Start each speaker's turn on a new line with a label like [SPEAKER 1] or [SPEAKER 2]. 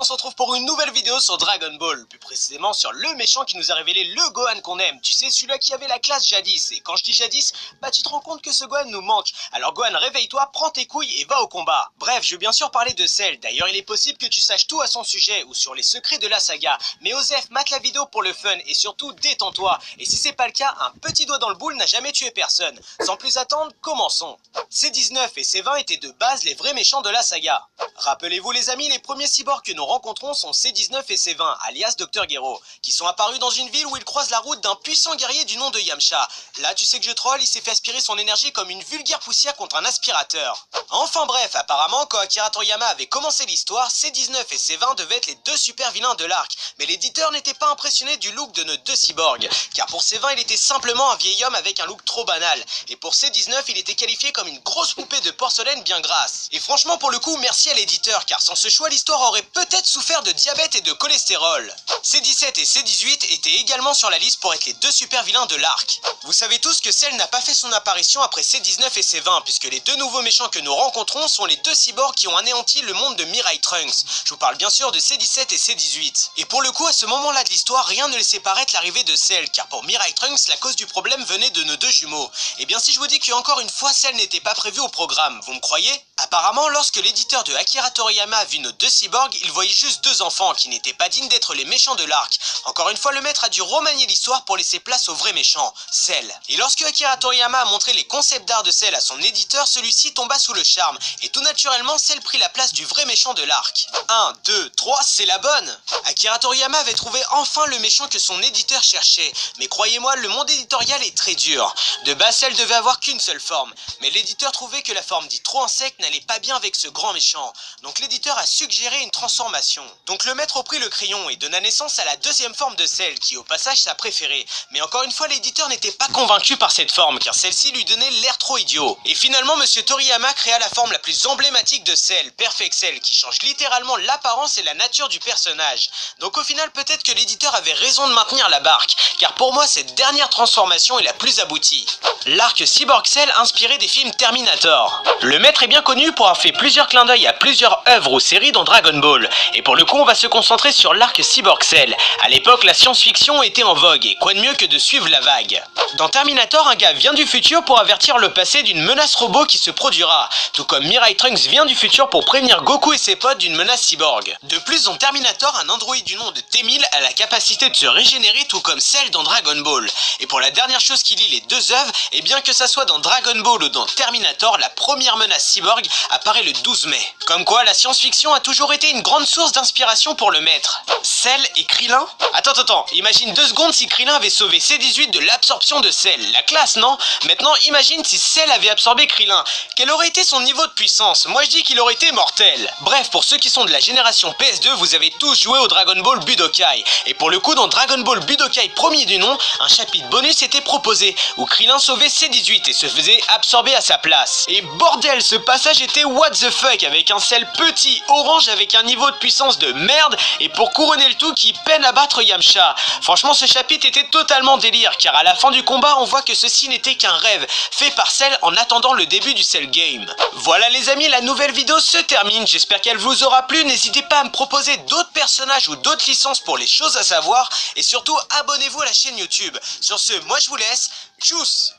[SPEAKER 1] On se retrouve pour une nouvelle vidéo sur Dragon Ball, plus précisément sur le méchant qui nous a révélé le Gohan qu'on aime. Tu sais, celui-là qui avait la classe jadis. Et quand je dis jadis, bah tu te rends compte que ce Gohan nous manque. Alors Gohan, réveille-toi, prends tes couilles et va au combat. Bref, je veux bien sûr parler de Cell. D'ailleurs, il est possible que tu saches tout à son sujet ou sur les secrets de la saga. Mais Osef, mate la vidéo pour le fun et surtout détends-toi. Et si c'est pas le cas, un petit doigt dans le boule n'a jamais tué personne. Sans plus attendre, commençons. C19 et C20 étaient de base les vrais méchants de la saga. Rappelez-vous les amis, les premiers cyborgs que nous rencontrons sont C19 et C20, alias Dr Gero, qui sont apparus dans une ville où ils croisent la route d'un puissant guerrier du nom de Yamcha. Là tu sais que je troll, il s'est fait aspirer son énergie comme une vulgaire poussière contre un aspirateur. Enfin bref, apparemment quand Akira Toriyama avait commencé l'histoire, C19 et C20 devaient être les deux super vilains de l'arc, mais l'éditeur n'était pas impressionné du look de nos deux cyborgs, car pour C20 il était simplement un vieil homme avec un look trop banal, et pour C19 il était qualifié comme une grosse poupée de porcelaine bien grasse. Et franchement pour le coup merci à l'éditeur, car sans ce choix l'histoire aurait peut-être souffert de diabète et de cholestérol. C17 et C18 étaient également sur la liste pour être les deux super vilains de l'arc. Vous savez tous que Cell n'a pas fait son apparition après C19 et C20, puisque les deux nouveaux méchants que nous rencontrons sont les deux cyborgs qui ont anéanti le monde de Mirai Trunks. Je vous parle bien sûr de C17 et C18. Et pour le coup à ce moment-là de l'histoire, rien ne laissait paraître l'arrivée de Cell, car pour Mirai Trunks la cause du problème venait de nos deux jumeaux. Et bien si je vous dis qu'encore une fois Cell n'était pas prévu au programme, vous me croyez? Apparemment lorsque l'éditeur de Akira Toriyama a vu nos deux cyborgs, il voyait juste deux enfants qui n'étaient pas dignes d'être les méchants de l'arc. Encore une fois le maître a dû remanier l'histoire pour laisser place au vrai méchant, Cell. Et lorsque Akira Toriyama a montré les concepts d'art de Cell à son éditeur, celui-ci tomba sous le charme, et tout naturellement Cell prit la place du vrai méchant de l'arc. 1, 2, 3, c'est la bonne! Akira Toriyama avait trouvé enfin le méchant que son éditeur cherchait, mais croyez-moi, le monde éditorial est très dur. De base Cell devait avoir qu'une seule forme, mais l'éditeur trouvait que la forme dite trop insecte n'allait pas bien avec ce grand méchant, donc l'éditeur a suggéré une transformation. Donc le maître prit le crayon et donna naissance à la deuxième forme de Cell, qui au passage sa préférée. Mais encore une fois l'éditeur n'était pas convaincu par cette forme, car celle-ci lui donnait l'air trop idiot. Et finalement monsieur Toriyama créa la forme la plus emblématique de Cell, Perfect Cell, qui change littéralement l'apparence et la nature du personnage. Donc au final peut-être que l'éditeur avait raison de maintenir la barque, car pour moi cette dernière transformation est la plus aboutie. L'arc Cyborg Cell inspiré des films Terminator. Le maître est bien connu pour avoir fait plusieurs clins d'œil à plusieurs œuvres ou séries dans Dragon Ball, et pour le coup on va se concentrer sur l'arc Cyborg Cell. À l'époque la science-fiction était en vogue, et quoi de mieux que de suivre la vague. Dans Terminator, un gars vient du futur pour avertir le passé d'une menace robot qui se produira, tout comme Mirai Trunks vient du futur pour prévenir Goku et ses potes d'une menace cyborg. De plus dans Terminator, un androïde du nom de T-1000 a la capacité de se régénérer tout comme Cell dans Dragon Ball. Et pour la dernière chose qui lie les deux œuvres, et bien que ça soit dans Dragon Ball ou dans Terminator, la première menace cyborg apparaît le 12 mai. Comme quoi la science-fiction a toujours été une grande source d'inspiration pour le maître. Cell et Krillin? Attends, imagine 2 secondes si Krillin avait sauvé C18 de l'absorption de Cell. La classe, non? Maintenant imagine si Cell avait absorbé Krillin. Quel aurait été son niveau de puissance? Moi je dis qu'il aurait été mortel. Bref, pour ceux qui sont de la génération PS2, vous avez tous joué au Dragon Ball Budokai. Et pour le coup, dans Dragon Ball Budokai premier du nom, un chapitre bonus était proposé, où Krillin sauvait C18 et se faisait absorber à sa place. Et bordel, ce passage était what the fuck, avec un Cell petit, orange, avec un niveau de puissance de merde, et pour couronner le tout, qui peine à battre Yamcha. Franchement, ce chapitre était totalement délire, car à la fin du combat, on voit que ceci n'était qu'un rêve, fait par Cell en attendant le début du Cell Game. Voilà les amis, la nouvelle vidéo se termine, j'espère qu'elle vous aura plu, n'hésitez pas à me proposer d'autres personnages ou d'autres licences pour les choses à savoir, et surtout abonnez-vous à la chaîne YouTube. Sur ce, moi je vous laisse, tchuss!